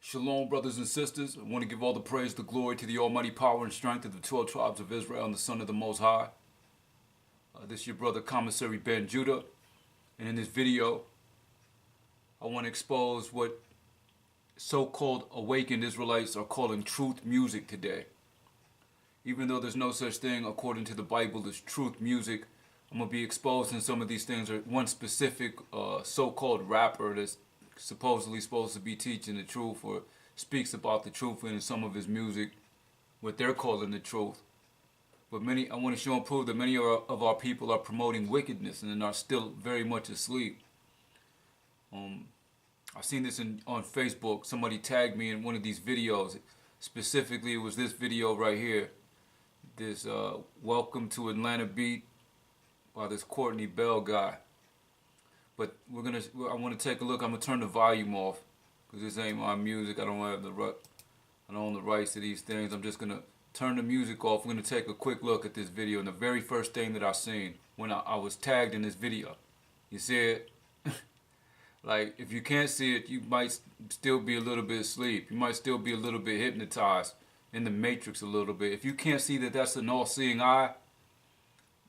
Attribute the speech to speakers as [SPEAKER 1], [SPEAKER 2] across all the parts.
[SPEAKER 1] Shalom, brothers and sisters. I want to give all the praise, the glory to the almighty power and strength of the 12 tribes of Israel and the Son of the Most High. This is your brother, Commissary Ben Judah. And in this video, I want to expose what so-called awakened Israelites are calling truth music today. Even though there's no such thing, according to the Bible, as truth music, I'm going to be exposing some of these things. Or one specific so-called rapper that's supposedly supposed to be teaching the truth or speaks about the truth in some of his music, what they're calling the truth. But I want to show and prove that many of our people are promoting wickedness and are still very much asleep. I've seen this on Facebook. Somebody tagged me in one of these videos. Specifically, it was this video right here. This Welcome to Atlanta beat by this Courtney Bell guy. But I want to take a look. I'm gonna turn the volume off because this ain't my music. I don't own the rights to these things. I'm just gonna turn the music off. We're gonna take a quick look at this video. And the very first thing that I seen when I was tagged in this video, you see it? Like, if you can't see it, you might still be a little bit asleep. You might still be a little bit hypnotized in the matrix a little bit. If you can't see that that's an all-seeing eye,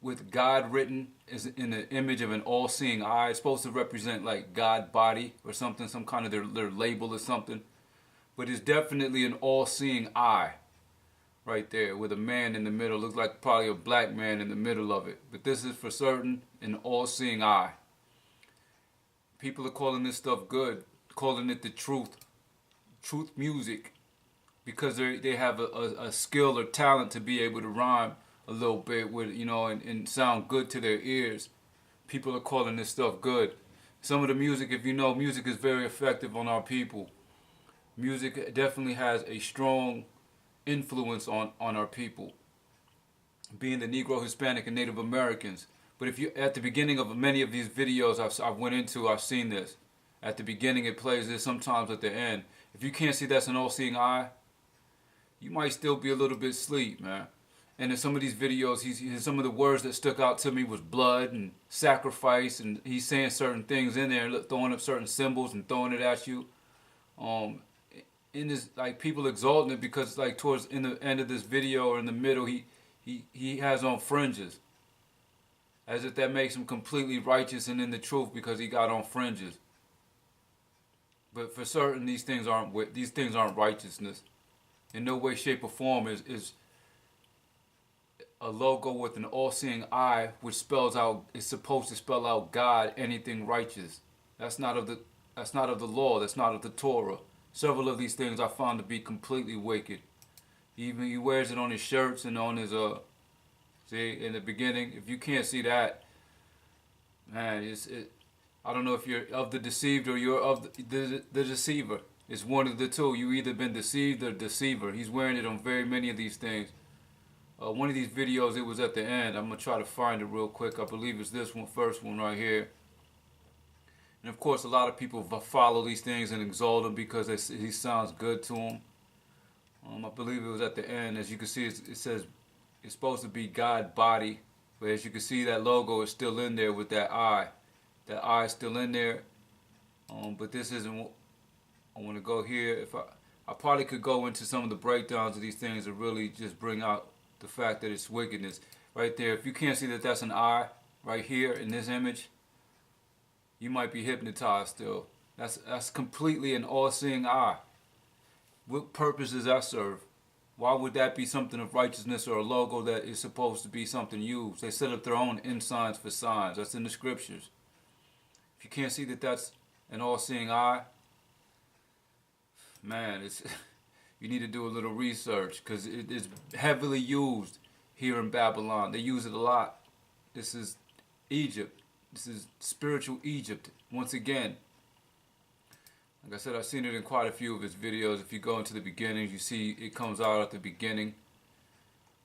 [SPEAKER 1] with God written is in the image of an all-seeing eye. It's supposed to represent like God body or something, some kind of their label or something. But it's definitely an all-seeing eye right there with a man in the middle. Looks like probably a black man in the middle of it. But this is for certain an all-seeing eye. People are calling this stuff good, calling it the truth music, because they have a skill or talent to be able to rhyme a little bit with, and sound good to their ears. People are calling this stuff good. Some of the music, if you know, music is very effective on our people. Music definitely has a strong influence on our people, being the Negro, Hispanic, and Native Americans. But if you, at the beginning of many of these videos I've seen this. At the beginning it plays this, sometimes at the end. If you can't see that's an all-seeing eye, you might still be a little bit asleep, man. And in some of these videos, some of the words that stuck out to me was blood and sacrifice, and he's saying certain things in there, throwing up certain symbols and throwing it at you. In this, like, people exalting it because, like, towards in the end of this video or in the middle, he has on fringes, as if that makes him completely righteous and in the truth because he got on fringes. But for certain, these things aren't righteousness. In no way, shape, or form is a logo with an all-seeing eye, which is supposed to spell out God, anything righteous. That's not of the law. That's not of the Torah. Several of these things I found to be completely wicked. Even he wears it on his shirts and on his see, in the beginning. If you can't see that, man, I don't know if you're of the deceived or you're of the deceiver. It's one of the two. You either been deceived or deceiver. He's wearing it on very many of these things. One of these videos, it was at the end. I'm going to try to find it real quick. I believe it's this one, first one right here. And of course, a lot of people follow these things and exalt him because he sounds good to them. I believe it was at the end. As you can see, it says it's supposed to be God body. But as you can see, that logo is still in there with that eye. That eye is still in there. But this isn't. I want to go here. If I probably could go into some of the breakdowns of these things to really just bring out the fact that it's wickedness. Right there, if you can't see that that's an eye right here in this image, you might be hypnotized still. That's completely an all-seeing eye. What purpose does that serve? Why would that be something of righteousness or a logo that is supposed to be something used? They set up their own ensigns for signs. That's in the scriptures. If you can't see that that's an all-seeing eye, man, you need to do a little research because it is heavily used here in Babylon. They use it a lot. This is Egypt. This is spiritual Egypt. Once again, like I said, I've seen it in quite a few of his videos. If you go into the beginnings, you see it comes out at the beginning.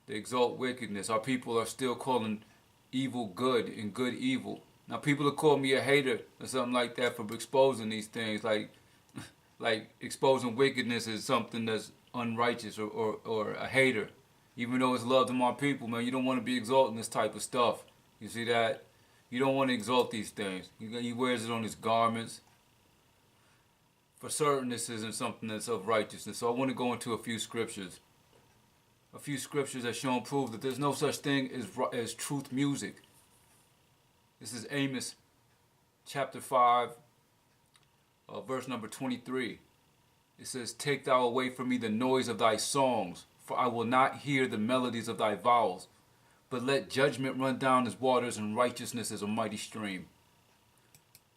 [SPEAKER 1] They exalt wickedness. Our people are still calling evil good and good evil. Now, people will call me a hater or something like that for exposing these things, like exposing wickedness as something that's unrighteous or a hater. Even though it's love to my people, man, you don't want to be exalting this type of stuff. You see that? You don't want to exalt these things. He wears it on his garments. for certain this isn't something that's of righteousness. So I want to go into a few scriptures. A few scriptures that show and prove that there's no such thing as truth music. This is Amos chapter 5, verse number 23. It says, "Take thou away from me the noise of thy songs, for I will not hear the melodies of thy vowels. But let judgment run down as waters and righteousness as a mighty stream."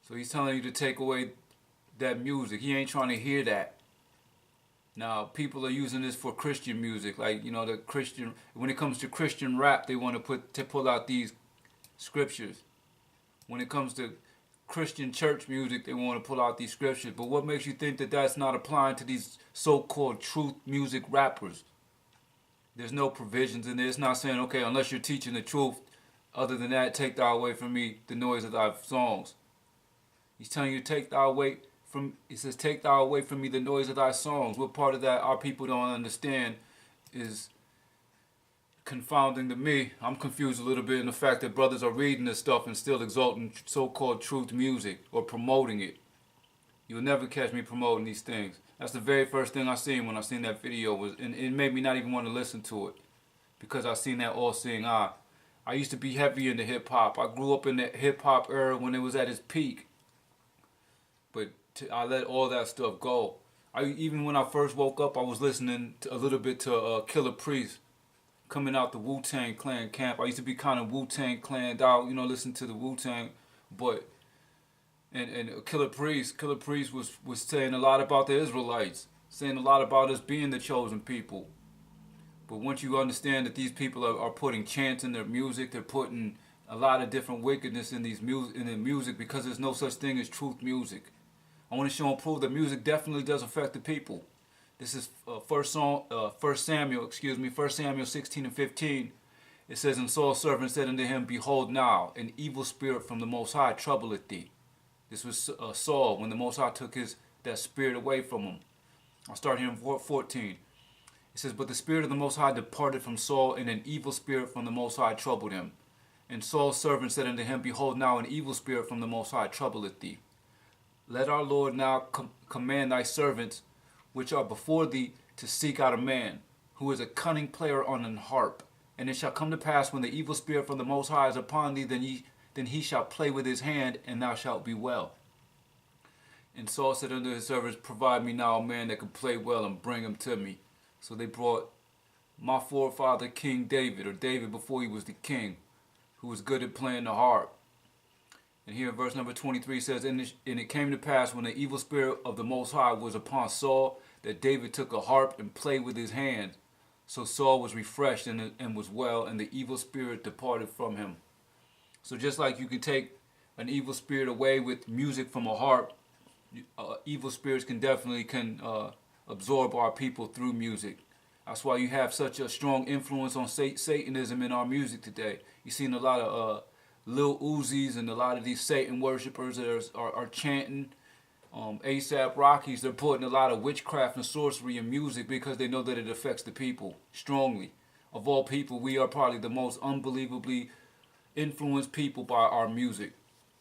[SPEAKER 1] So he's telling you to take away that music. He ain't trying to hear that. Now, people are using this for Christian music. Like, the Christian, when it comes to Christian rap, they want to pull out these scriptures. When it comes to Christian church music, they want to pull out these scriptures. But what makes you think that that's not applying to these so-called truth music rappers? There's no provisions in there. It's not saying, okay, unless you're teaching the truth, other than that, take thou away from me the noise of thy songs. He's telling you, take thou away from, it says, take thou away from me the noise of thy songs. What part of that our people don't understand is confounding to me. I'm confused a little bit in the fact that brothers are reading this stuff and still exalting so-called truth music or promoting it. You'll never catch me promoting these things. That's the very first thing I seen when I seen that video, and it made me not even want to listen to it because I seen that all-seeing eye. I used to be heavy into hip-hop. I grew up in the hip-hop era when it was at its peak. But I let all that stuff go. Even when I first woke up, I was listening to a little bit to Killer Priest coming out the Wu-Tang Clan camp. I used to be kind of Wu-Tang Clanned out, listen to the Wu-Tang, but and Killer Priest was saying a lot about the Israelites, saying a lot about us being the chosen people. But once you understand that these people are putting chants in their music, they're putting a lot of different wickedness in their music because there's no such thing as truth music. I want to show and prove that music definitely does affect the people. This is 1 Samuel 16 and 15. It says, "And Saul's servant said unto him, Behold now, an evil spirit from the Most High troubleth thee." This was Saul when the Most High took that spirit away from him. I'll start here in 14. It says, "But the spirit of the Most High departed from Saul, and an evil spirit from the Most High troubled him. And Saul's servant said unto him, Behold now, an evil spirit from the Most High troubleth thee. Let our Lord now command thy servants, which are before thee, to seek out a man, who is a cunning player on an harp. And it shall come to pass, when the evil spirit from the Most High is upon thee, then he shall play with his hand, and thou shalt be well. And Saul said unto his servants, Provide me now a man that can play well, and bring him to me. So they brought my forefather King David, or David before he was the king, who was good at playing the harp. And here in verse number 23 says, And it came to pass, when the evil spirit of the Most High was upon Saul, that David took a harp and played with his hand. So Saul was refreshed and was well, and the evil spirit departed from him." So just like you can take an evil spirit away with music from a harp, evil spirits can definitely absorb our people through music. That's why you have such a strong influence on Satanism in our music today. You've seen a lot of Lil Uzis and a lot of these Satan worshippers that are chanting. ASAP Rockies, they're putting a lot of witchcraft and sorcery in music because they know that it affects the people strongly. Of all people, we are probably the most unbelievably influenced people by our music.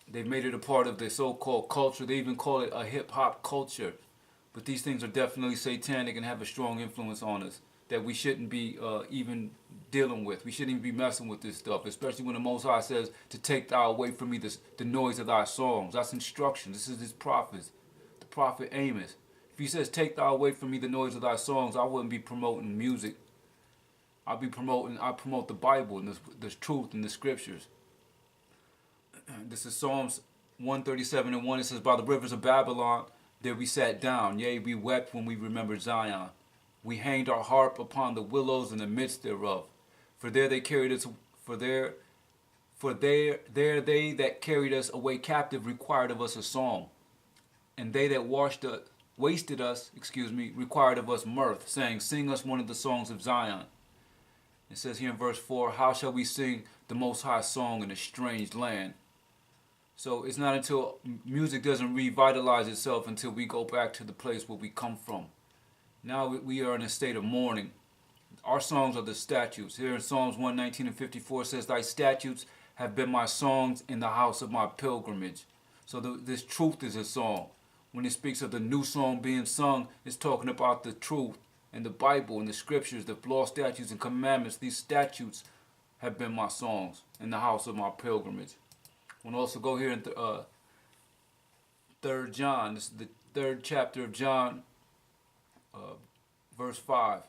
[SPEAKER 1] They've made it a part of the so-called culture. They even call it a hip-hop culture. But these things are definitely satanic and have a strong influence on us that we shouldn't be even dealing with. We shouldn't even be messing with this stuff, especially when the Most High says to take thou away from me the noise of thy songs. That's instruction. This is his prophets, the prophet Amos. If he says take thou away from me the noise of thy songs, I wouldn't be promoting music. I promote the Bible and the truth and the scriptures. This is Psalms 137 and 1. It says, By the rivers of Babylon there we sat down, yea, we wept when we remembered Zion. We hanged our harp upon the willows in the midst thereof. For there they carried us, there they that carried us away captive required of us a song. And they that wasted us, required of us mirth, saying, Sing us one of the songs of Zion. It says here in verse 4, How shall we sing the Most High song in a strange land? So it's not until music doesn't revitalize itself until we go back to the place where we come from. Now we are in a state of mourning. Our songs are the statutes. Here in Psalms 119 and 54 says, Thy statutes have been my songs in the house of my pilgrimage. So this truth is a song. When it speaks of the new song being sung, it's talking about the truth and the Bible and the scriptures, the law, statutes, and commandments. These statutes have been my songs in the house of my pilgrimage. We'll also go here in 3rd John. This is the 3rd chapter of John, verse 5.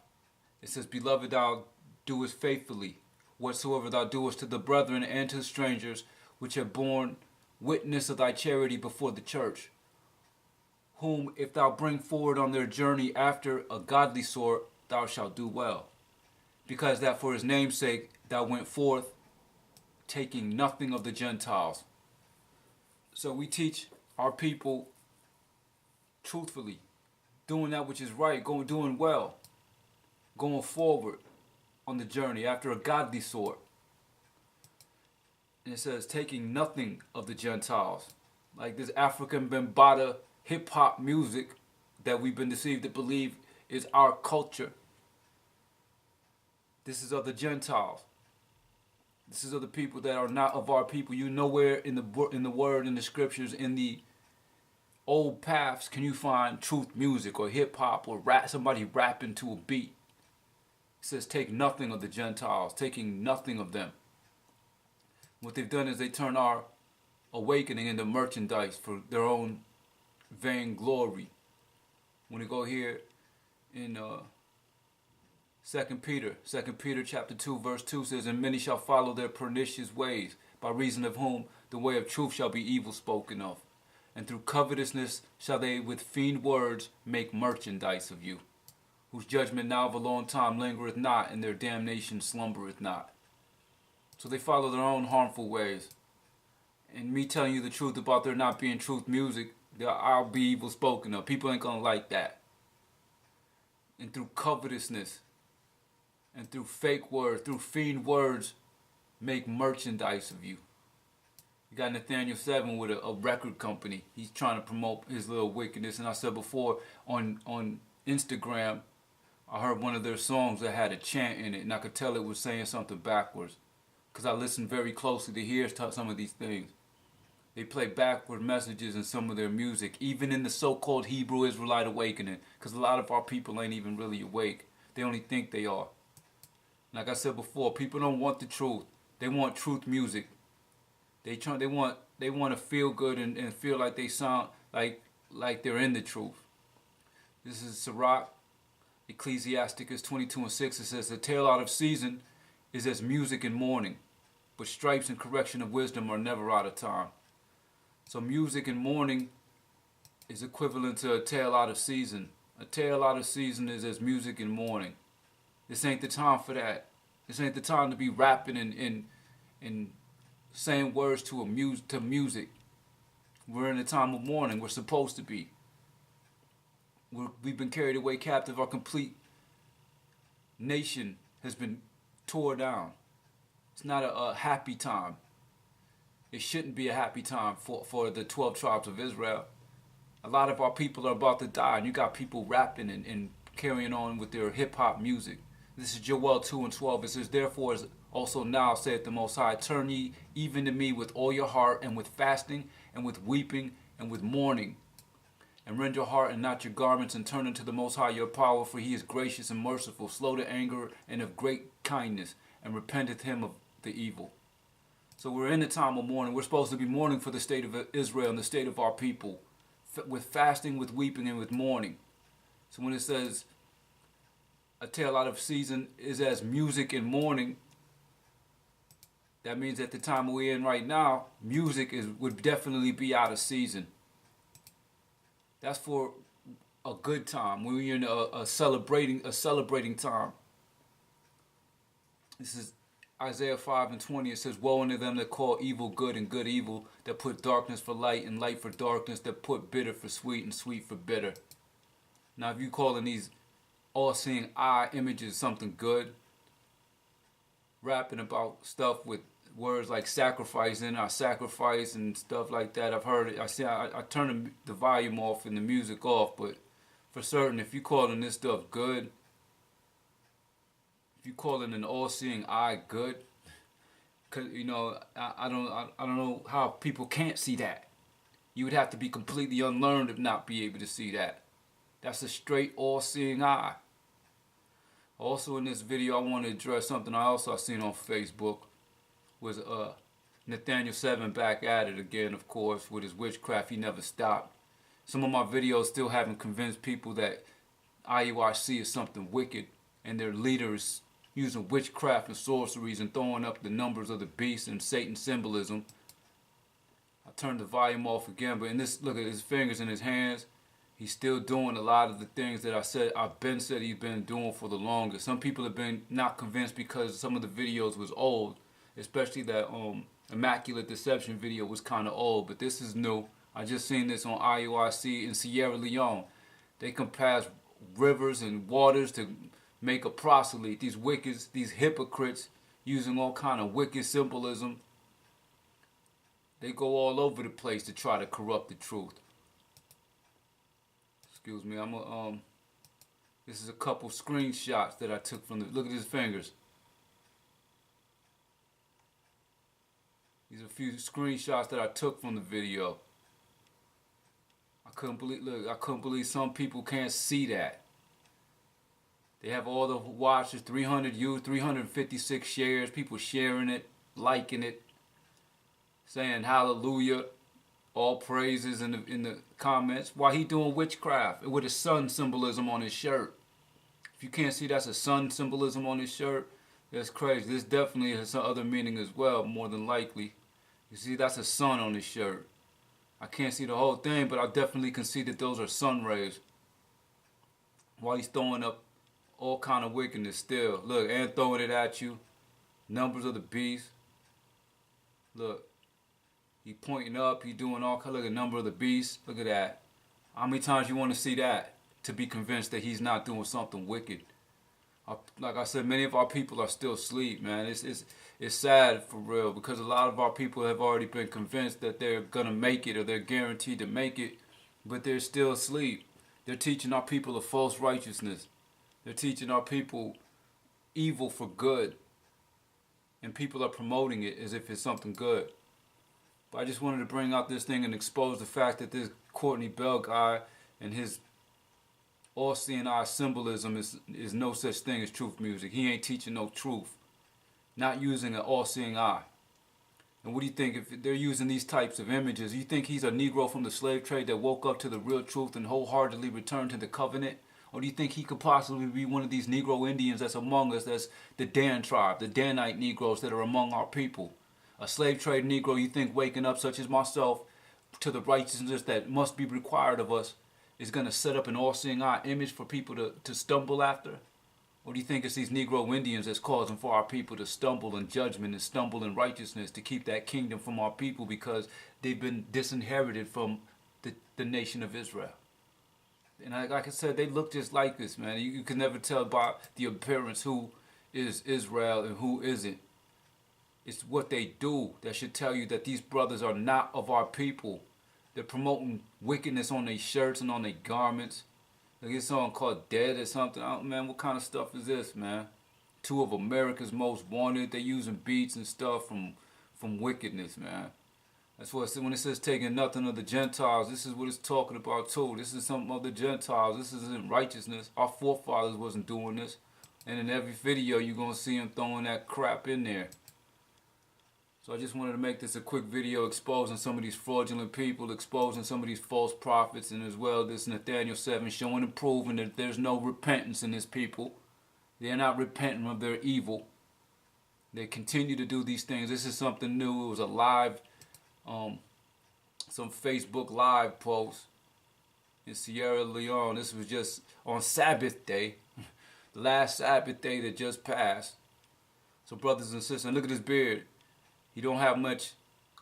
[SPEAKER 1] It says, Beloved, thou doest faithfully whatsoever thou doest to the brethren and to the strangers, which have borne witness of thy charity before the church, whom if thou bring forward on their journey after a godly sort, thou shalt do well. Because that for his name's sake thou went forth, taking nothing of the Gentiles. So we teach our people truthfully, doing that which is right, doing well, going forward on the journey after a godly sort. And it says, taking nothing of the Gentiles. Like this African Bambaataa hip-hop music that we've been deceived to believe is our culture. This is of the Gentiles. This is of the people that are not of our people. You nowhere in the word, in the scriptures, in the old paths can you find truth music or hip-hop or rap, somebody rapping to a beat. It says, take nothing of the Gentiles, taking nothing of them. What they've done is they turn our awakening into merchandise for their own vain glory. When we go here in 2 Peter chapter 2 verse 2 says, And many shall follow their pernicious ways, by reason of whom the way of truth shall be evil spoken of. And through covetousness shall they with feigned words make merchandise of you, whose judgment now of a long time lingereth not, and their damnation slumbereth not. So they follow their own harmful ways. And me telling you the truth about there not being truth music, I'll be evil spoken of. People ain't gonna like that. And through covetousness, and through fake words, through fiend words, make merchandise of you. You got Nathaniel 7 with a record company. He's trying to promote his little wickedness. And I said before, on Instagram, I heard one of their songs that had a chant in it, and I could tell it was saying something backwards. Because I listened very closely to hear some of these things. They play backward messages in some of their music, even in the so-called Hebrew Israelite awakening. Because a lot of our people ain't even really awake. They only think they are. Like I said before, people don't want the truth. They want truth music. They want to feel good and feel like they sound like they're in the truth. This is Sirach, Ecclesiasticus 22:6. It says, The tale out of season is as music in mourning, but stripes and correction of wisdom are never out of time. So music in mourning is equivalent to a tale out of season. A tale out of season is as music in mourning. This ain't the time for that. This ain't the time to be rapping and saying words to music. We're in a time of mourning. We're supposed to be. We've been carried away captive. Our complete nation has been tore down. It's not a happy time. It shouldn't be a happy time for the 12 tribes of Israel. A lot of our people are about to die, and you got people rapping and carrying on with their hip-hop music. This is Joel 2:12. It says, Therefore also now saith the Most High, Turn ye even to me with all your heart, and with fasting, and with weeping, and with mourning. And rend your heart and not your garments, and turn unto the Most High your power, for he is gracious and merciful, slow to anger, and of great kindness, and repenteth him of the evil. So we're in the time of mourning. We're supposed to be mourning for the state of Israel and the state of our people, with fasting, with weeping, and with mourning. So when it says a tale out of season is as music in mourning, that means at the time we're in right now, music would definitely be out of season. That's for a good time, when we're in a celebrating time. This is Isaiah 5:20. It says, Woe unto them that call evil good and good evil, that put darkness for light and light for darkness, that put bitter for sweet and sweet for bitter. Now if you calling these all-seeing eye images something good, rapping about stuff with words like sacrifice in our sacrifice and stuff like that, I've heard it. I turn the volume off and the music off, but for certain, if you calling this stuff good, if you calling an all-seeing eye good, cause I don't know how people can't see that. You would have to be completely unlearned to not be able to see that. That's a straight all-seeing eye. Also in this video, I want to address something I seen on Facebook. Was Nathaniel 7 back at it again, of course, with his witchcraft. He never stopped. Some of my videos still haven't convinced people that IUIC is something wicked, and their leaders using witchcraft and sorceries and throwing up the numbers of the beast and Satan symbolism. I turned the volume off again, but in this, look at his fingers in his hands. He's still doing a lot of the things that I've been said he's been doing for the longest. Some people have been not convinced because some of the videos was old, especially that Immaculate Deception video was kind of old, but this is new. I just seen this on IUIC in Sierra Leone. They can pass rivers and waters to make a proselyte. These wicked's, these hypocrites using all kind of wicked symbolism. They go all over the place to try to corrupt the truth. Excuse me, this is a couple screenshots that I took from the, look at his fingers. These are a few screenshots that I took from the video. I couldn't believe some people can't see that. They have all the watchers, 300 views, 356 shares, people sharing it, liking it, saying hallelujah, all praises in the comments, while he doing witchcraft with a sun symbolism on his shirt. If you can't see that's a sun symbolism on his shirt, that's crazy. This definitely has some other meaning as well, more than likely. You see, that's a sun on his shirt. I can't see the whole thing, but I definitely can see that those are sun rays. While he's throwing up all kind of wickedness still. Look, and throwing it at you. Numbers of the beast. Look. He pointing up, he doing all kind of, look at number of the beast. Look at that. How many times you want to see that to be convinced that he's not doing something wicked? Like I said, many of our people are still asleep, man. It's sad for real, because a lot of our people have already been convinced that they're gonna make it, or they're guaranteed to make it, but they're still asleep. They're teaching our people a false righteousness. They're teaching our people evil for good, and people are promoting it as if it's something good. But I just wanted to bring out this thing and expose the fact that this Courtney Bell guy and his all-seeing eye symbolism is no such thing as truth music. He ain't teaching no truth. Not using an all-seeing eye. And what do you think if they're using these types of images? You think he's a Negro from the slave trade that woke up to the real truth and wholeheartedly returned to the covenant? Or do you think he could possibly be one of these Negro Indians that's among us, that's the Dan tribe, the Danite Negroes that are among our people? A slave trade Negro, you think waking up, such as myself, to the righteousness that must be required of us, is going to set up an all-seeing eye image for people to stumble after? Or do you think it's these Negro Indians that's causing for our people to stumble in judgment and stumble in righteousness to keep that kingdom from our people because they've been disinherited from the nation of Israel? And like I said, they look just like us, man. You can never tell by the appearance who is Israel and who isn't. It's what they do that should tell you that these brothers are not of our people. They're promoting wickedness on their shirts and on their garments. Like it's something called Dead or something. Man, what kind of stuff is this, man? Two of America's most wanted. They're using beats and stuff from wickedness, man. That's what when it says taking nothing of the Gentiles, this is what it's talking about too. This is something of the Gentiles. This isn't righteousness. Our forefathers wasn't doing this. And in every video, you're going to see them throwing that crap in there. So I just wanted to make this a quick video exposing some of these fraudulent people, exposing some of these false prophets, and as well this Nathaniel 7 showing and proving that there's no repentance in his people. They're not repenting of their evil. They continue to do these things. This is something new. It was a live, some Facebook live post in Sierra Leone. This was just on Sabbath day, the last Sabbath day that just passed. So brothers and sisters, look at his beard. He don't have much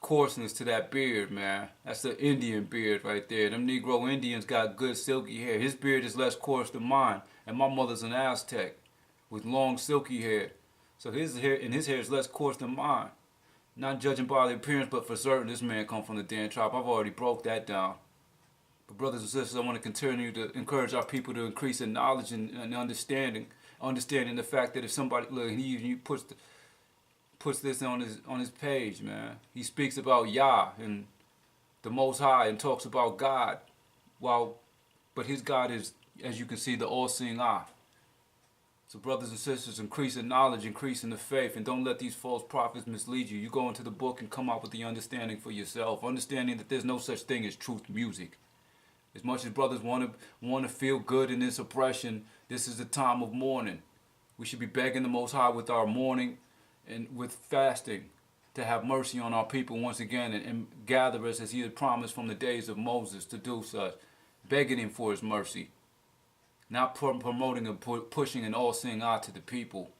[SPEAKER 1] coarseness to that beard, man. That's the Indian beard right there. Them Negro Indians got good silky hair. His beard is less coarse than mine. And my mother's an Aztec with long silky hair. So his hair is less coarse than mine. Not judging by the appearance, but for certain this man come from the Dan tribe. I've already broke that down. But brothers and sisters, I want to continue to encourage our people to increase in knowledge and understanding. Understanding the fact that if somebody, look, he puts this on his page, man. He speaks about Yah and the Most High and talks about God, but his God is, as you can see, the all-seeing eye. So brothers and sisters, increase in knowledge, increase in the faith, and don't let these false prophets mislead you. You go into the book and come out with the understanding for yourself, understanding that there's no such thing as truth music. As much as brothers want to feel good in this oppression, this is the time of mourning. We should be begging the Most High with our mourning and with fasting to have mercy on our people once again and gather us as he had promised from the days of Moses to do such, begging him for his mercy. Not promoting and pushing an all-seeing eye to the people.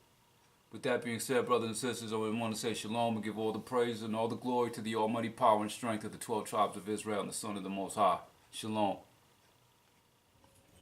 [SPEAKER 1] With that being said, brothers and sisters, I want to say shalom and give all the praise and all the glory to the almighty power and strength of the 12 tribes of Israel and the Son of the Most High. Shalom.